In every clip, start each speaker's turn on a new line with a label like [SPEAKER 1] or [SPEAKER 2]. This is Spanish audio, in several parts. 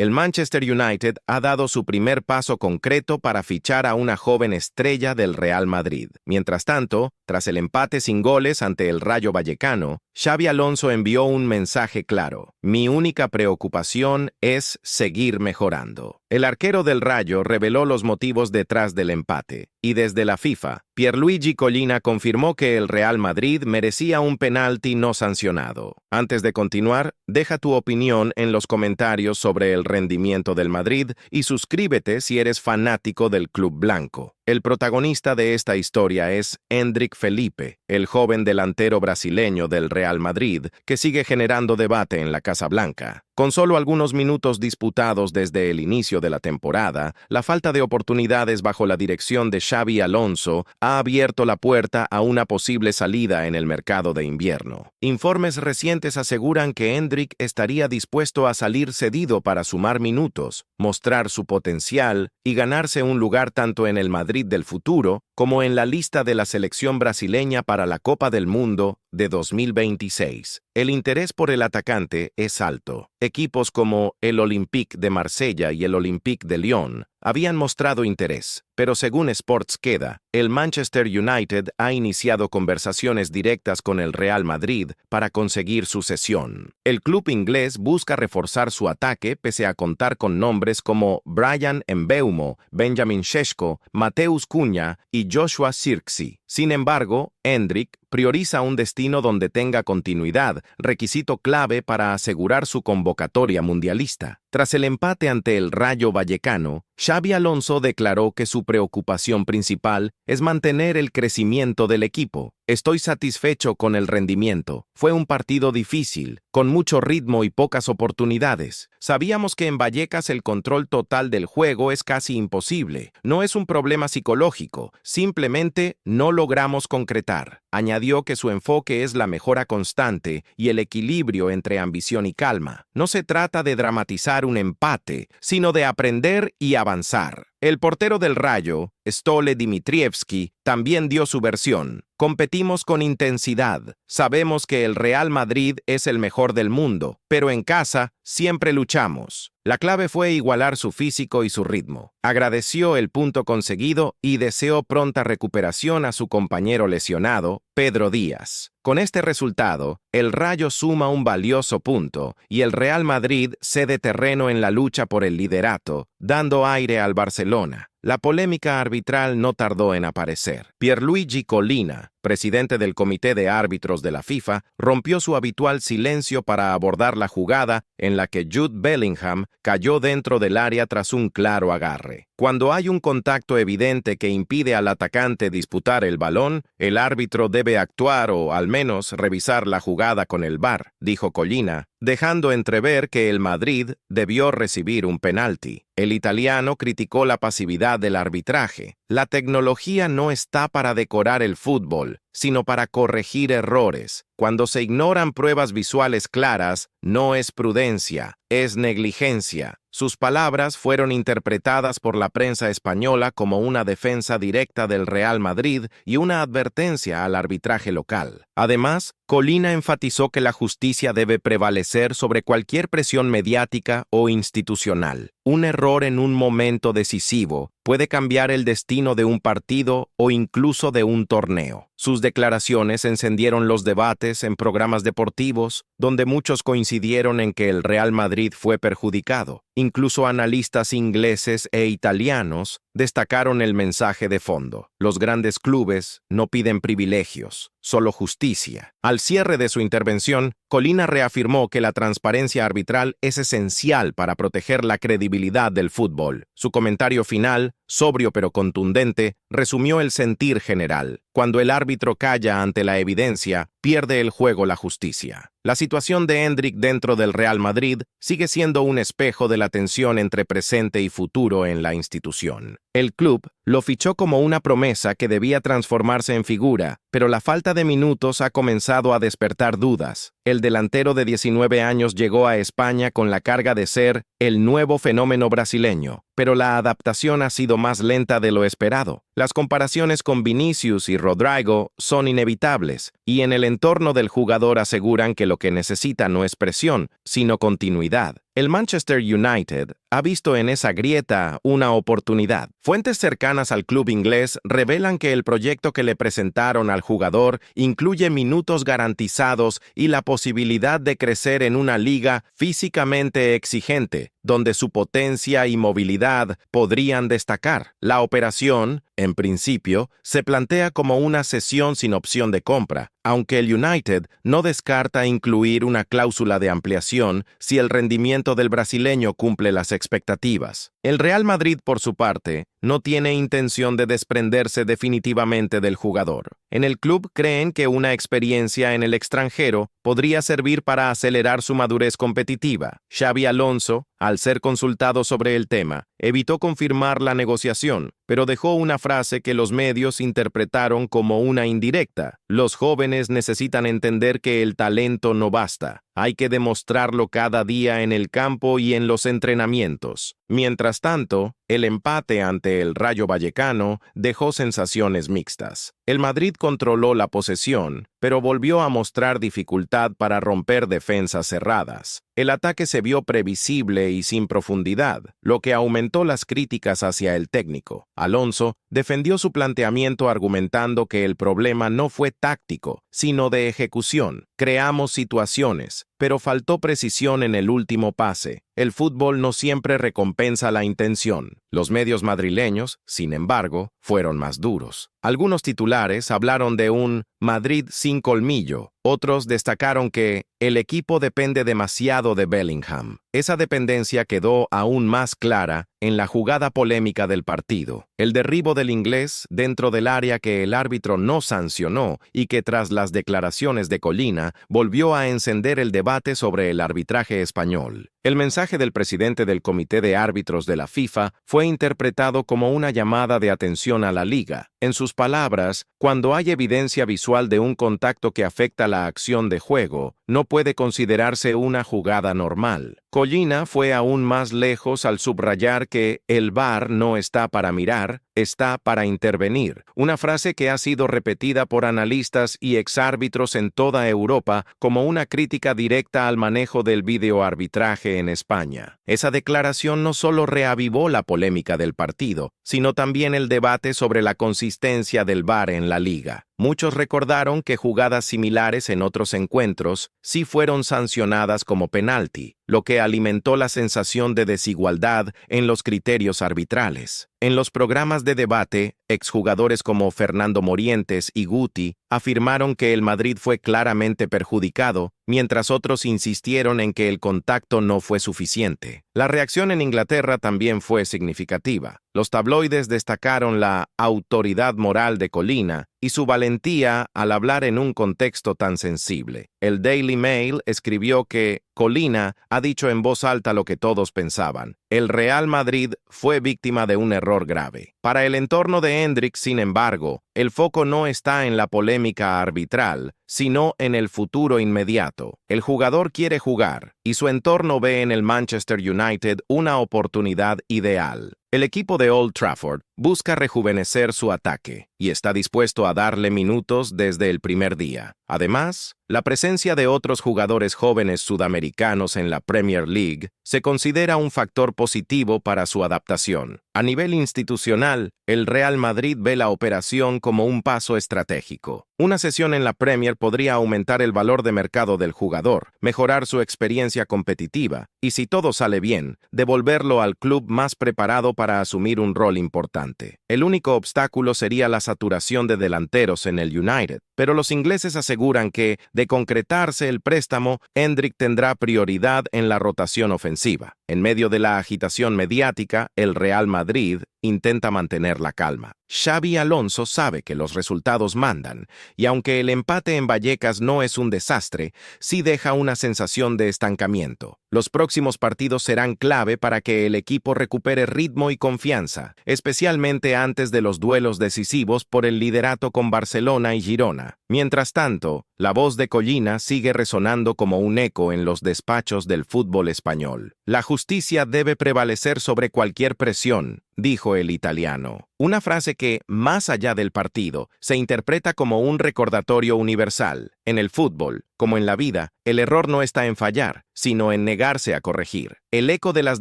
[SPEAKER 1] el Manchester United ha dado su primer paso concreto para fichar a una joven estrella del Real Madrid. Mientras tanto, tras el empate sin goles ante el Rayo Vallecano, Xabi Alonso envió un mensaje claro: mi única preocupación es seguir mejorando. El arquero del Rayo reveló los motivos detrás del empate, y desde la FIFA, Pierluigi Collina confirmó que el Real Madrid merecía un penalti no sancionado. Antes de continuar, deja tu opinión en los comentarios sobre el rendimiento del Madrid y suscríbete si eres fanático del Club Blanco. El protagonista de esta historia es Endrick Felipe, el joven delantero brasileño del Real Madrid, que sigue generando debate en la Casa Blanca. Con solo algunos minutos disputados desde el inicio de la temporada, la falta de oportunidades bajo la dirección de Xabi Alonso ha abierto la puerta a una posible salida en el mercado de invierno. Informes recientes aseguran que Endrick estaría dispuesto a salir cedido para sumar minutos, mostrar su potencial y ganarse un lugar tanto en el Madrid del futuro como en la lista de la selección brasileña para la Copa del Mundo de 2026. El interés por el atacante es alto. Equipos como el Olympique de Marsella y el Olympique de Lyon habían mostrado interés, pero según Sportskeda, el Manchester United ha iniciado conversaciones directas con el Real Madrid para conseguir su cesión. El club inglés busca reforzar su ataque pese a contar con nombres como Bryan Mbeumo, Benjamin Šeško, Mateus Cunha y Joshua Zirkzee. Sin embargo, Endrick prioriza un destino donde tenga continuidad, requisito clave para asegurar su convocatoria mundialista. Tras el empate ante el Rayo Vallecano, Xabi Alonso declaró que su preocupación principal es mantener el crecimiento del equipo. Estoy satisfecho con el rendimiento. Fue un partido difícil, con mucho ritmo y pocas oportunidades. Sabíamos que en Vallecas el control total del juego es casi imposible. No es un problema psicológico, simplemente no logramos concretar. Añadió que su enfoque es la mejora constante y el equilibrio entre ambición y calma. No se trata de dramatizar un empate, sino de aprender y avanzar. El portero del Rayo, Stole Dimitrievski, también dio su versión. Competimos con intensidad. Sabemos que el Real Madrid es el mejor del mundo, pero en casa siempre luchamos. La clave fue igualar su físico y su ritmo. Agradeció el punto conseguido y deseó pronta recuperación a su compañero lesionado, Pedro Díaz. Con este resultado, el Rayo suma un valioso punto y el Real Madrid cede terreno en la lucha por el liderato, dando aire al Barcelona. La polémica arbitral no tardó en aparecer. Pierluigi Collina, presidente del Comité de Árbitros de la FIFA, rompió su habitual silencio para abordar la jugada en la que Jude Bellingham cayó dentro del área tras un claro agarre. Cuando hay un contacto evidente que impide al atacante disputar el balón, el árbitro debe actuar o, al menos, revisar la jugada con el VAR, dijo Collina, dejando entrever que el Madrid debió recibir un penalti. El italiano criticó la pasividad del arbitraje. La tecnología no está para decorar el fútbol, sino para corregir errores. Cuando se ignoran pruebas visuales claras, no es prudencia, es negligencia. Sus palabras fueron interpretadas por la prensa española como una defensa directa del Real Madrid y una advertencia al arbitraje local. Además, Collina enfatizó que la justicia debe prevalecer sobre cualquier presión mediática o institucional. Un error en un momento decisivo puede cambiar el destino de un partido o incluso de un torneo. Sus declaraciones encendieron los debates en programas deportivos, donde muchos coincidieron en que el Real Madrid fue perjudicado. Incluso analistas ingleses e italianos destacaron el mensaje de fondo. Los grandes clubes no piden privilegios, solo justicia. Al cierre de su intervención, Collina reafirmó que la transparencia arbitral es esencial para proteger la credibilidad del fútbol. Su comentario final, sobrio pero contundente, resumió el sentir general. Cuando el árbitro calla ante la evidencia, pierde el juego la justicia. La situación de Endrick dentro del Real Madrid sigue siendo un espejo de la tensión entre presente y futuro en la institución. El club lo fichó como una promesa que debía transformarse en figura, pero la falta de minutos ha comenzado a despertar dudas. El delantero de 19 años llegó a España con la carga de ser el nuevo fenómeno brasileño, pero la adaptación ha sido más lenta de lo esperado. Las comparaciones con Vinicius y Rodrygo son inevitables, y en el entorno del jugador aseguran que lo que necesita no es presión, sino continuidad. El Manchester United ha visto en esa grieta una oportunidad. Fuentes cercanas al club inglés revelan que el proyecto que le presentaron al jugador incluye minutos garantizados y la posibilidad de crecer en una liga físicamente exigente, donde su potencia y movilidad podrían destacar. La operación, en principio, se plantea como una cesión sin opción de compra, aunque el United no descarta incluir una cláusula de ampliación si el rendimiento del brasileño cumple las expectativas. El Real Madrid, por su parte, no tiene intención de desprenderse definitivamente del jugador. En el club creen que una experiencia en el extranjero podría servir para acelerar su madurez competitiva. Xabi Alonso, al ser consultado sobre el tema, evitó confirmar la negociación, pero dejó una frase que los medios interpretaron como una indirecta. Los jóvenes necesitan entender que el talento no basta. Hay que demostrarlo cada día en el campo y en los entrenamientos. Mientras tanto, el empate ante el Rayo Vallecano dejó sensaciones mixtas. El Madrid controló la posesión, pero volvió a mostrar dificultad para romper defensas cerradas. El ataque se vio previsible y sin profundidad, lo que aumentó las críticas hacia el técnico. Alonso defendió su planteamiento argumentando que el problema no fue táctico, sino de ejecución. Creamos situaciones, pero faltó precisión en el último pase. El fútbol no siempre recompensa la intención. Los medios madrileños, sin embargo, fueron más duros. Algunos titulares hablaron de un Madrid sin colmillo. Otros destacaron que el equipo depende demasiado de Bellingham. Esa dependencia quedó aún más clara en la jugada polémica del partido. El derribo del inglés dentro del área que el árbitro no sancionó y que tras las declaraciones de Collina volvió a encender el debate sobre el arbitraje español. El mensaje del presidente del Comité de Árbitros de la FIFA fue interpretado como una llamada de atención a la liga. En sus palabras, cuando hay evidencia visual de un contacto que afecta la acción de juego, no puede considerarse una jugada normal. Collina fue aún más lejos al subrayar que el VAR no está para mirar, está para intervenir, una frase que ha sido repetida por analistas y exárbitros en toda Europa como una crítica directa al manejo del videoarbitraje en España. Esa declaración no solo reavivó la polémica del partido, sino también el debate sobre la consistencia del VAR en la liga. Muchos recordaron que jugadas similares en otros encuentros sí fueron sancionadas como penalti, lo que alimentó la sensación de desigualdad en los criterios arbitrales. En los programas de debate, exjugadores como Fernando Morientes y Guti afirmaron que el Madrid fue claramente perjudicado, mientras otros insistieron en que el contacto no fue suficiente. La reacción en Inglaterra también fue significativa. Los tabloides destacaron la autoridad moral de Collina y su valentía al hablar en un contexto tan sensible. El Daily Mail escribió que Collina ha dicho en voz alta lo que todos pensaban. El Real Madrid fue víctima de un error grave. Para el entorno de Hendrik, sin embargo, el foco no está en la polémica arbitral, sino en el futuro inmediato. El jugador quiere jugar, y su entorno ve en el Manchester United una oportunidad ideal. El equipo de Old Trafford busca rejuvenecer su ataque y está dispuesto a darle minutos desde el primer día. Además, la presencia de otros jugadores jóvenes sudamericanos en la Premier League se considera un factor positivo para su adaptación. A nivel institucional, el Real Madrid ve la operación como un paso estratégico. Una cesión en la Premier podría aumentar el valor de mercado del jugador, mejorar su experiencia competitiva y, si todo sale bien, devolverlo al club más preparado para asumir un rol importante. El único obstáculo sería la saturación de delanteros en el United, pero los ingleses aseguran que, de concretarse el préstamo, Hendrik tendrá prioridad en la rotación ofensiva. En medio de la agitación mediática, el Real Madrid intenta mantener la calma. Xabi Alonso sabe que los resultados mandan, y aunque el empate en Vallecas no es un desastre, sí deja una sensación de estancamiento. Los próximos partidos serán clave para que el equipo recupere ritmo y confianza, especialmente antes de los duelos decisivos por el liderato con Barcelona y Girona. Mientras tanto, la voz de Collina sigue resonando como un eco en los despachos del fútbol español. La justicia debe prevalecer sobre cualquier presión, dijo el italiano. una frase que, más allá del partido, se interpreta como un recordatorio universal. En el fútbol, como en la vida, el error no está en fallar, sino en negarse a corregir. El eco de las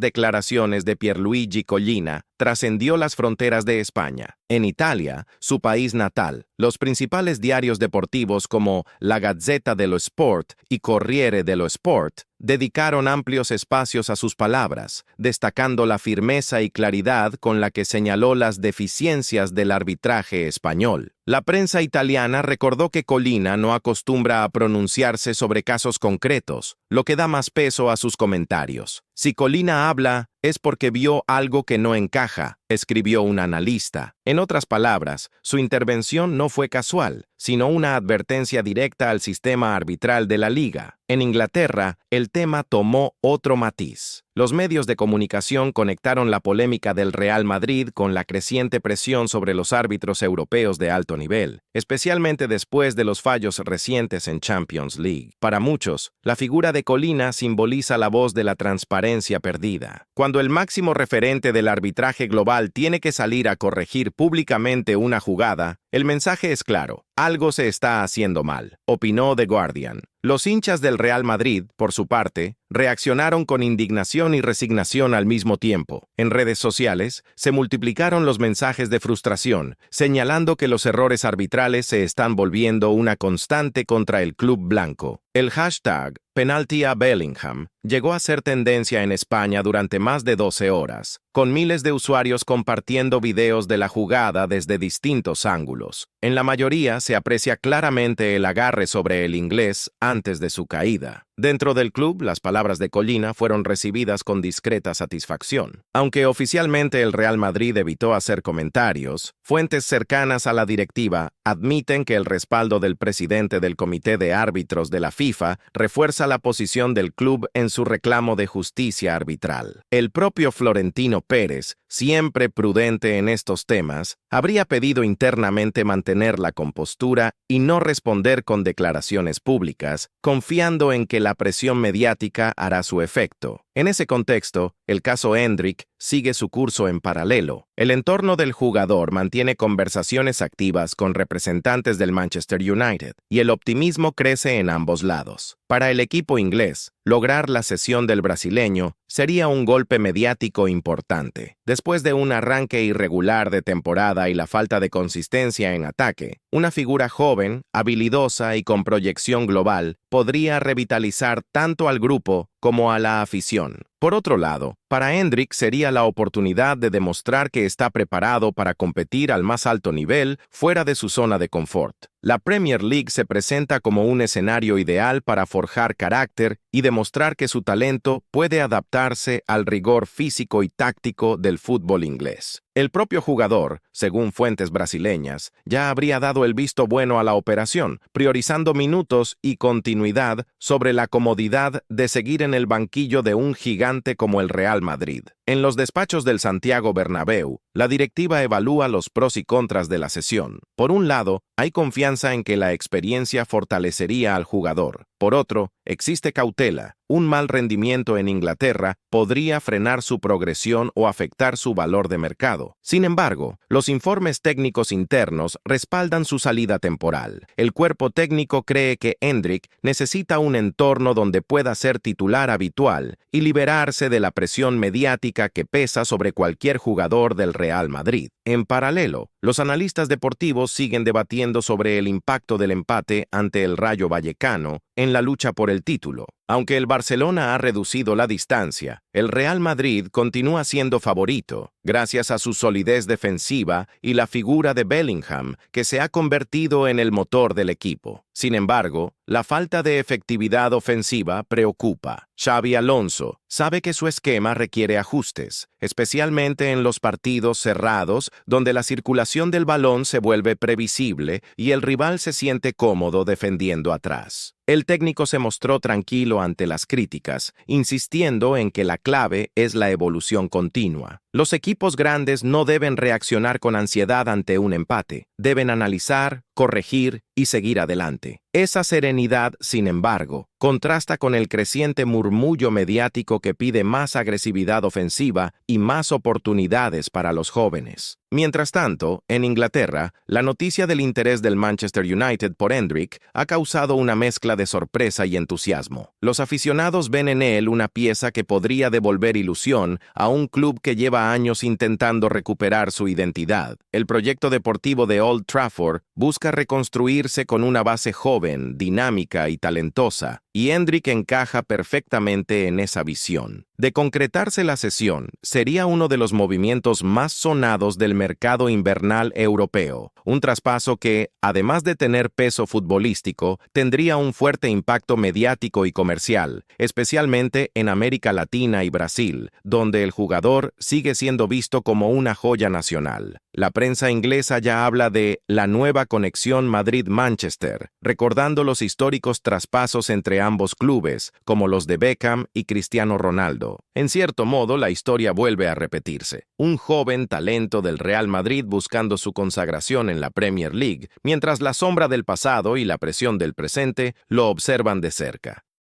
[SPEAKER 1] declaraciones de Pierluigi Collina trascendió las fronteras de España. En Italia, su país natal, los principales diarios deportivos como La Gazzetta dello Sport y Corriere dello Sport dedicaron amplios espacios a sus palabras, destacando la firmeza y claridad con la que señaló las deficiencias del arbitraje español. La prensa italiana recordó que Collina no acostumbra a pronunciarse sobre casos concretos, lo que da más peso a sus comentarios. Si Collina habla, es porque vio algo que no encaja, escribió un analista. En otras palabras, su intervención no fue casual, sino una advertencia directa al sistema arbitral de la liga. En Inglaterra, el tema tomó otro matiz. Los medios de comunicación conectaron la polémica del Real Madrid con la creciente presión sobre los árbitros europeos de alto nivel, especialmente después de los fallos recientes en Champions League. Para muchos, la figura de Collina simboliza la voz de la transparencia perdida. Cuando el máximo referente del arbitraje global tiene que salir a corregir públicamente una jugada, el mensaje es claro: algo se está haciendo mal, opinó The Guardian. Los hinchas del Real Madrid, por su parte, reaccionaron con indignación y resignación al mismo tiempo. En redes sociales, se multiplicaron los mensajes de frustración, señalando que los errores arbitrales se están volviendo una constante contra el club blanco. El hashtag Penalty a Bellingham llegó a ser tendencia en España durante más de 12 horas, con miles de usuarios compartiendo videos de la jugada desde distintos ángulos. En la mayoría se aprecia claramente el agarre sobre el inglés antes de su caída. Dentro del club, las palabras de Collina fueron recibidas con discreta satisfacción. Aunque oficialmente el Real Madrid evitó hacer comentarios, fuentes cercanas a la directiva admiten que el respaldo del presidente del Comité de Árbitros de la FIFA refuerza la posición del club en su reclamo de justicia arbitral. El propio Florentino Pérez, siempre prudente en estos temas, habría pedido internamente mantener la compostura y no responder con declaraciones públicas, confiando en que la presión mediática hará su efecto. En ese contexto, el caso Endrick sigue su curso en paralelo. El entorno del jugador mantiene conversaciones activas con representantes del Manchester United, y el optimismo crece en ambos lados. Para el equipo inglés, lograr la cesión del brasileño sería un golpe mediático importante. Después de un arranque irregular de temporada y la falta de consistencia en ataque, una figura joven, habilidosa y con proyección global podría revitalizar tanto al grupo como a la afición. Por otro lado, para Endrick sería la oportunidad de demostrar que está preparado para competir al más alto nivel fuera de su zona de confort. La Premier League se presenta como un escenario ideal para forjar carácter y demostrar que su talento puede adaptarse al rigor físico y táctico del fútbol inglés. El propio jugador, según fuentes brasileñas, ya habría dado el visto bueno a la operación, priorizando minutos y continuidad sobre la comodidad de seguir en el banquillo de un gigante como el Real Madrid. En los despachos del Santiago Bernabéu, la directiva evalúa los pros y contras de la cesión. Por un lado, hay confianza en que la experiencia fortalecería al jugador. Por otro, existe cautela. Un mal rendimiento en Inglaterra podría frenar su progresión o afectar su valor de mercado. Sin embargo, los informes técnicos internos respaldan su salida temporal. El cuerpo técnico cree que Endrick necesita un entorno donde pueda ser titular habitual y liberarse de la presión mediática que pesa sobre cualquier jugador del Real Madrid. En paralelo, los analistas deportivos siguen debatiendo sobre el impacto del empate ante el Rayo Vallecano en la lucha por el título. Aunque el Barcelona ha reducido la distancia, el Real Madrid continúa siendo favorito, gracias a su solidez defensiva y la figura de Bellingham, que se ha convertido en el motor del equipo. Sin embargo, la falta de efectividad ofensiva preocupa. Xabi Alonso sabe que su esquema requiere ajustes, especialmente en los partidos cerrados donde la circulación del balón se vuelve previsible y el rival se siente cómodo defendiendo atrás. El técnico se mostró tranquilo ante las críticas, insistiendo en que la clave es la evolución continua. Los equipos grandes no deben reaccionar con ansiedad ante un empate, deben analizar, corregir y seguir adelante. Esa serenidad, sin embargo, contrasta con el creciente murmullo mediático que pide más agresividad ofensiva y más oportunidades para los jóvenes. Mientras tanto, en Inglaterra, la noticia del interés del Manchester United por Endrick ha causado una mezcla de sorpresa y entusiasmo. Los aficionados ven en él una pieza que podría devolver ilusión a un club que lleva años intentando recuperar su identidad. El proyecto deportivo de Old Trafford busca reconstruirse con una base joven, dinámica y talentosa, y Endrick encaja perfectamente en esa visión. De concretarse la cesión, sería uno de los movimientos más sonados del mercado invernal europeo, un traspaso que, además de tener peso futbolístico, tendría un fuerte impacto mediático y comercial, especialmente en América Latina y Brasil, donde el jugador sigue siendo visto como una joya nacional. La prensa inglesa ya habla de la nueva conexión Madrid-Manchester, recordando los históricos traspasos entre ambos clubes, como los de Beckham y Cristiano Ronaldo. En cierto modo, la historia vuelve a repetirse. Un joven talento del Real Madrid buscando su consagración en la Premier League, mientras la sombra del pasado y la presión del presente lo observan de cerca.